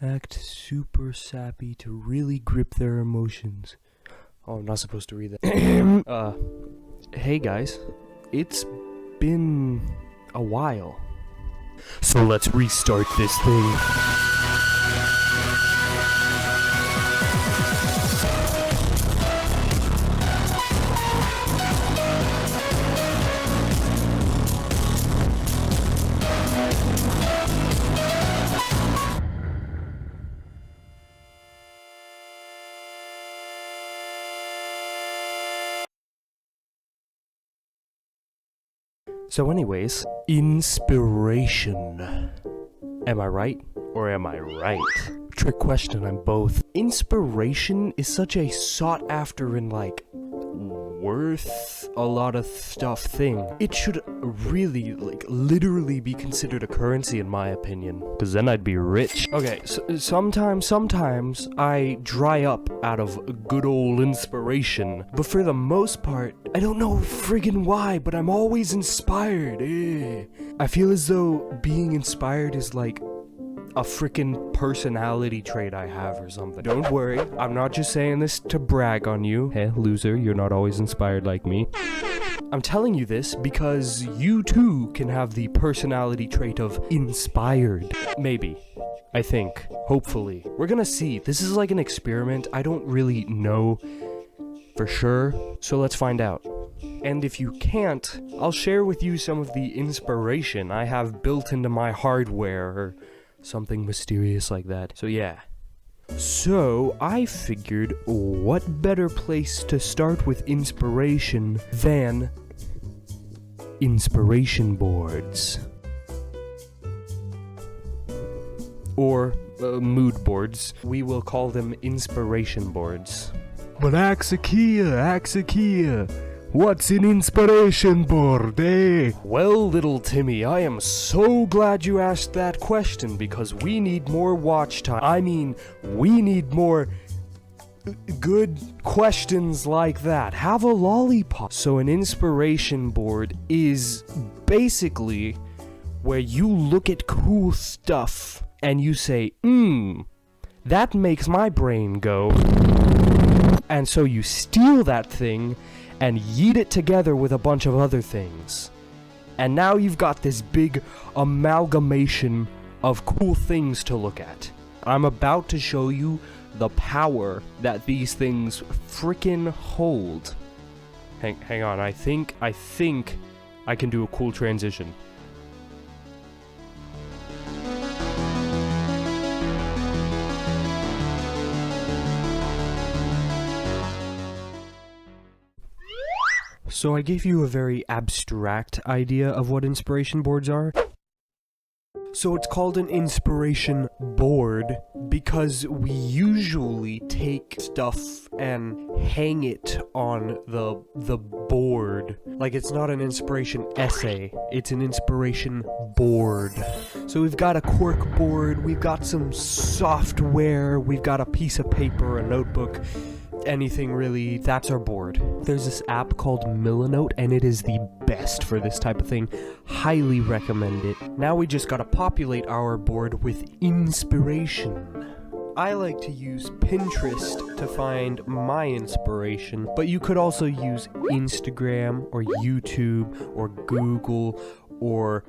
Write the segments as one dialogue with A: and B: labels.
A: act super sappy to really grip their emotions. Oh, I'm not supposed to read that. Hey guys, it's been a while. So let's restart this thing. So anyways, inspiration. Am I right? Or am I right? Trick question, I'm both. Inspiration is such a sought after and like worth a lot of stuff thing. It should really, like, literally be considered a currency in my opinion. Cause then I'd be rich. Okay, so sometimes I dry up out of good old inspiration. But for the most part, I don't know friggin' why, but I'm always inspired. I feel as though being inspired is like a frickin' personality trait I have or something. Don't worry, I'm not just saying this to brag on you. Hey, loser, you're not always inspired like me. I'm telling you this because you too can have the personality trait of inspired. Maybe. I think. Hopefully. We're gonna see. This is like an experiment. I don't really know for sure, so let's find out. And if you can't, I'll share with you some of the inspiration I have built into my hardware or something mysterious like that. So yeah. So I figured what better place to start with inspiration than inspiration boards. Or mood boards. We will call them inspiration boards. But Axakia, what's an inspiration board, eh? Well, little Timmy, I am so glad you asked that question because we need more watch time. I mean, we need more good questions like that. Have a lollipop. So an inspiration board is basically where you look at cool stuff and you say, that makes my brain go. And so you steal that thing and yeet it together with a bunch of other things. And now you've got this big amalgamation of cool things to look at. I'm about to show you the power that these things frickin' hold. Hang on, I think I can do a cool transition. So I gave you a very abstract idea of what inspiration boards are. So it's called an inspiration board because we usually take stuff and hang it on the board. Like, it's not an inspiration essay, it's an inspiration board. So we've got a cork board, we've got some software, we've got a piece of paper, a notebook, anything really, that's our board. There's this app called Millinote and it is the best for this type of thing. Highly recommend it. Now we just gotta populate our board with inspiration. I like to use Pinterest to find my inspiration, but you could also use Instagram or YouTube or Google or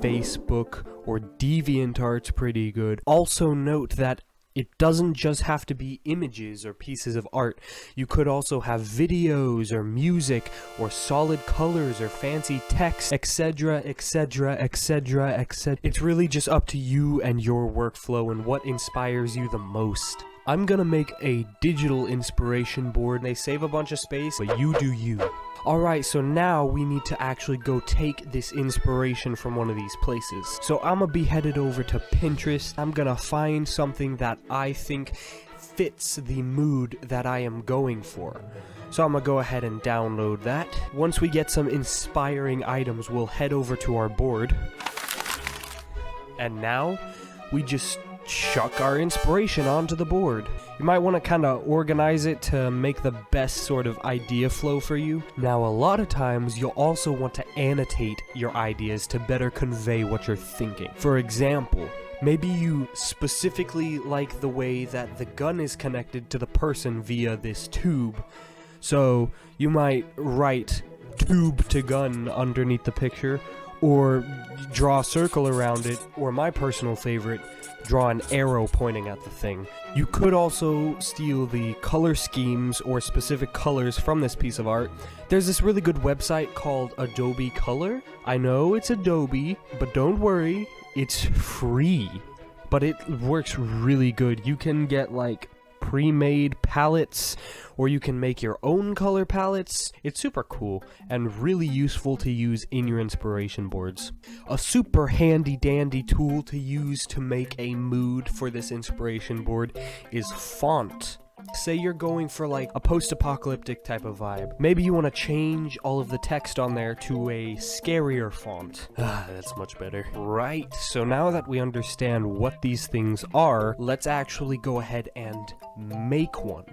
A: Facebook or DeviantArt's pretty good. Also note that it doesn't just have to be images or pieces of art. You could also have videos or music or solid colors or fancy text, etc, etc, etc, etc. It's really just up to you and your workflow and what inspires you the most. I'm gonna make a digital inspiration board. They save a bunch of space, but you do you. Alright, so now we need to actually go take this inspiration from one of these places. So I'm gonna be headed over to Pinterest. I'm gonna find something that I think fits the mood that I am going for. So I'm gonna go ahead and download that. Once we get some inspiring items, we'll head over to our board. And now, we just chuck our inspiration onto the board. You might want to kind of organize it to make the best sort of idea flow for you. Now, a lot of times you'll also want to annotate your ideas to better convey what you're thinking. For example, Maybe you specifically like the way that the gun is connected to the person via this tube. So you might write tube to gun underneath the picture, or draw a circle around it, or my personal favorite, draw an arrow pointing at the thing. You could also steal the color schemes or specific colors from this piece of art. There's this really good website called Adobe Color. I know it's Adobe, but don't worry, it's free. But it works really good. You can get like pre-made palettes, or you can make your own color palettes. It's super cool and really useful to use in your inspiration boards. A super handy dandy tool to use to make a mood for this inspiration board is font. Say you're going for like a post-apocalyptic type of vibe. Maybe you want to change all of the text on there to a scarier font. That's much better. Right, so now that we understand what these things are, let's actually go ahead and make one.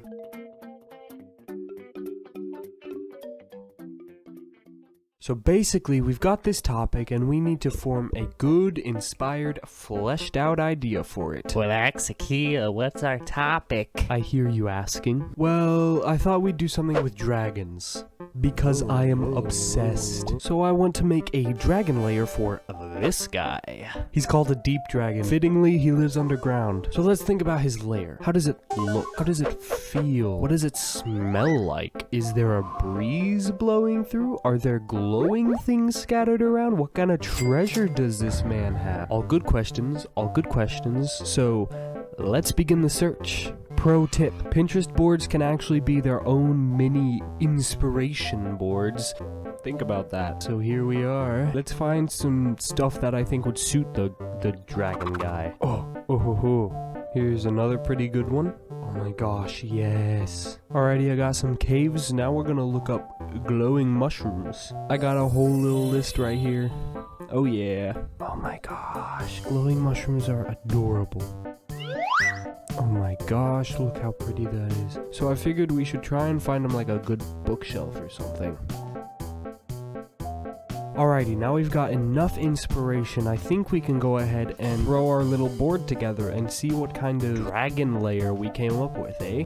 A: So basically, we've got this topic and we need to form a good, inspired, fleshed out idea for it.
B: Well, Axakia, what's our topic?
A: I hear you asking. Well, I thought we'd do something with dragons, because I am obsessed. So I want to make a dragon lair for this guy. He's called a deep dragon. Fittingly, he lives underground. So let's think about his lair. How does it look? How does it feel? What does it smell like? Is there a breeze blowing through? Are there glowing things scattered around? What kind of treasure does this man have? All good questions, all good questions. So let's begin the search. Pro tip, Pinterest boards can actually be their own mini inspiration boards. Think about that. So here we are. Let's find some stuff that I think would suit the dragon guy. Oh. Here's another pretty good one. Oh my gosh, yes. Alrighty, I got some caves. Now we're gonna look up glowing mushrooms. I got a whole little list right here. Oh yeah. Oh my gosh, glowing mushrooms are adorable. Oh my gosh, look how pretty that is. So I figured we should try and find them like a good bookshelf or something. Alrighty, now we've got enough inspiration. I think we can go ahead and throw our little board together and see what kind of dragon lair we came up with, eh?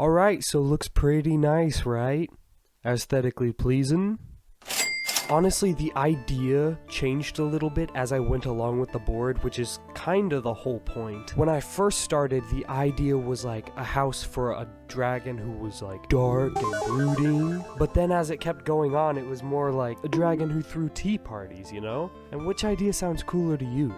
A: Alright, so looks pretty nice, right? Aesthetically pleasing. Honestly, the idea changed a little bit as I went along with the board, which is kinda the whole point. When I first started, the idea was like a house for a dragon who was like dark and brooding. But then as it kept going on, it was more like a dragon who threw tea parties, you know? And which idea sounds cooler to you?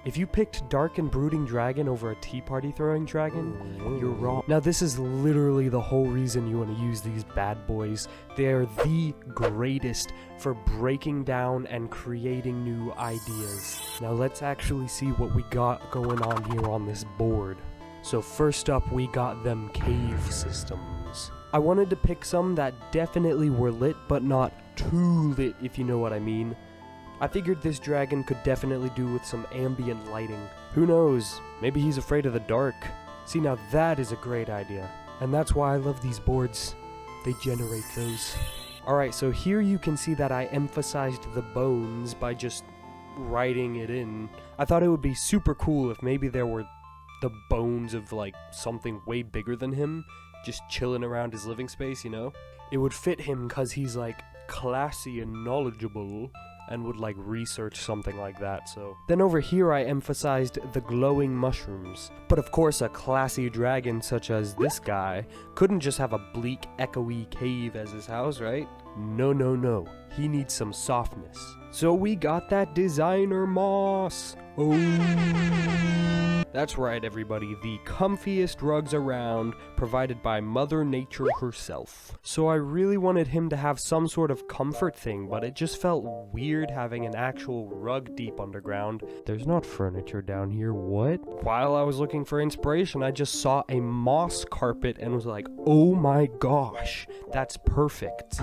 A: If you picked dark and brooding dragon over a tea party throwing dragon, you're wrong. Now this is literally the whole reason you want to use these bad boys. They are the greatest for breaking down and creating new ideas. Now let's actually see what we got going on here on this board. So first up, we got them cave systems. I wanted to pick some that definitely were lit, but not too lit, if you know what I mean. I figured this dragon could definitely do with some ambient lighting. Who knows, maybe he's afraid of the dark. See, now that is a great idea. And that's why I love these boards. They generate those. Alright, so here you can see that I emphasized the bones by just writing it in. I thought it would be super cool if maybe there were the bones of like something way bigger than him, just chilling around his living space, you know? It would fit him because he's like classy and knowledgeable. and would like research something like that, so. Then over here I emphasized the glowing mushrooms. But of course a classy dragon such as this guy couldn't just have a bleak, echoey cave as his house, right? No, no, no. He needs some softness. So we got that designer moss. Oh. That's right, everybody. The comfiest rugs around, provided by Mother Nature herself. So I really wanted him to have some sort of comfort thing, but it just felt weird having an actual rug deep underground. There's not furniture down here, what? While I was looking for inspiration, I just saw a moss carpet and was like, oh my gosh, that's perfect.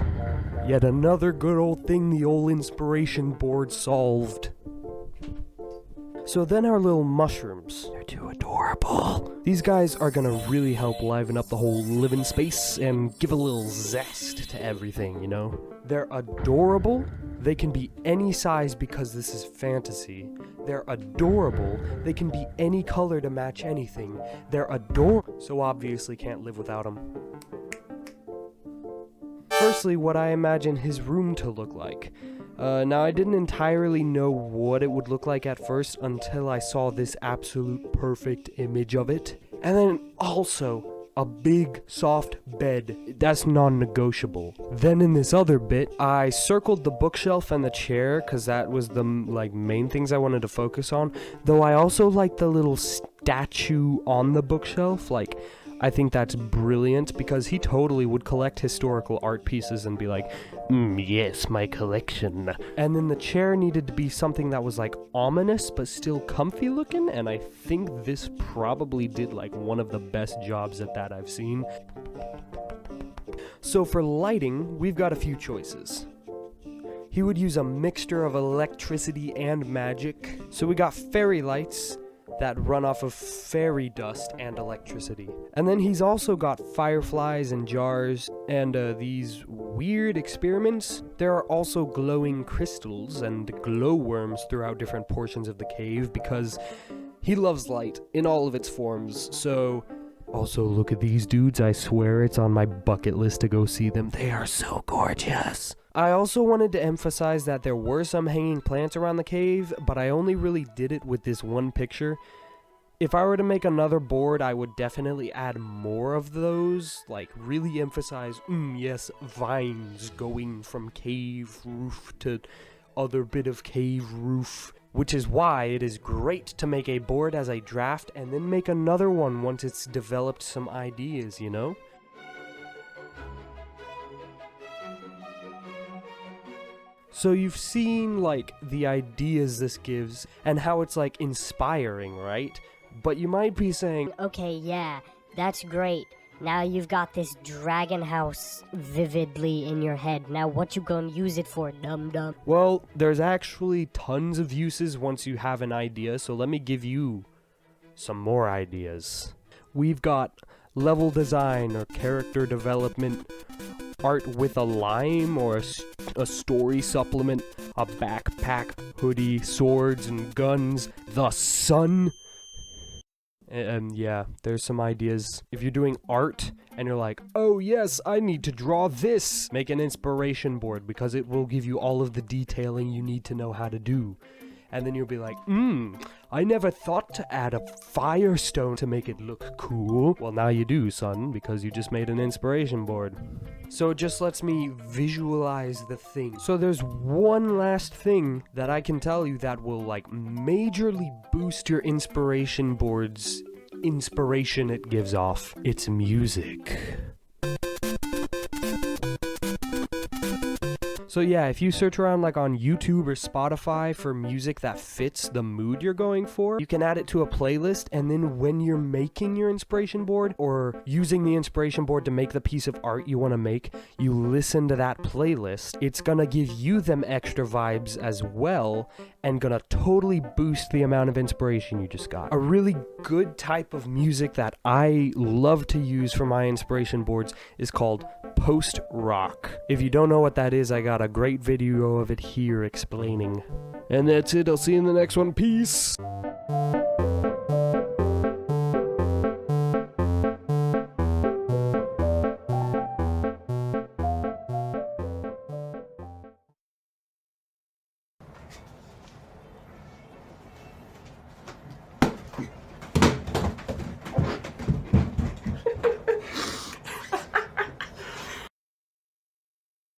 A: Yet another good old thing the old inspiration board solved. So then our little mushrooms. They're too adorable. These guys are gonna really help liven up the whole living space and give a little zest to everything, you know? They're adorable. They can be any size because this is fantasy. They're adorable. They can be any color to match anything. They're adorable. So obviously can't live without them. Firstly, what I imagine his room to look like. Now, I didn't entirely know what it would look like at first until I saw this absolute perfect image of it. And then also, a big, soft bed. That's non-negotiable. Then in this other bit, I circled the bookshelf and the chair, because that was the, main things I wanted to focus on. Though I also like the little statue on the bookshelf, I think that's brilliant because he totally would collect historical art pieces and be like, yes, my collection. And then the chair needed to be something that was ominous but still comfy looking, and I think this probably did one of the best jobs at that I've seen. So for lighting, we've got a few choices. He would use a mixture of electricity and magic. So we got fairy lights that run off of fairy dust and electricity. And then he's also got fireflies and jars and these weird experiments. There are also glowing crystals and glowworms throughout different portions of the cave because he loves light in all of its forms. So also look at these dudes. I swear it's on my bucket list to go see them. They are so gorgeous. I also wanted to emphasize that there were some hanging plants around the cave, but I only really did it with this one picture. If I were to make another board, I would definitely add more of those, really emphasize, yes, vines going from cave roof to other bit of cave roof, which is why it is great to make a board as a draft and then make another one once it's developed some ideas, you know? So you've seen, the ideas this gives and how it's, inspiring, right? But you might be saying,
C: okay, yeah, that's great. Now you've got this dragon house vividly in your head. Now what you gonna use it for, dum-dum?
A: Well, there's actually tons of uses once you have an idea, so let me give you some more ideas. We've got level design or character development, art with a lime or a story supplement, a backpack, hoodie, swords and guns, the sun. And yeah, there's some ideas. If you're doing art and you're like, oh yes, I need to draw this, make an inspiration board because it will give you all of the detailing you need to know how to do. And then you'll be like, I never thought to add a firestone to make it look cool. Well, now you do, son, because you just made an inspiration board. So it just lets me visualize the thing. So there's one last thing that I can tell you that will majorly boost your inspiration board's inspiration it gives off. It's music. So yeah, if you search around on YouTube or Spotify for music that fits the mood you're going for, you can add it to a playlist, and then when you're making your inspiration board or using the inspiration board to make the piece of art you want to make, you listen to that playlist. It's gonna give you them extra vibes as well and gonna totally boost the amount of inspiration you just got. A really good type of music that I love to use for my inspiration boards is called post-rock. If you don't know what that is, I got a great video of it here explaining. And that's it. I'll see you in the next one. Peace!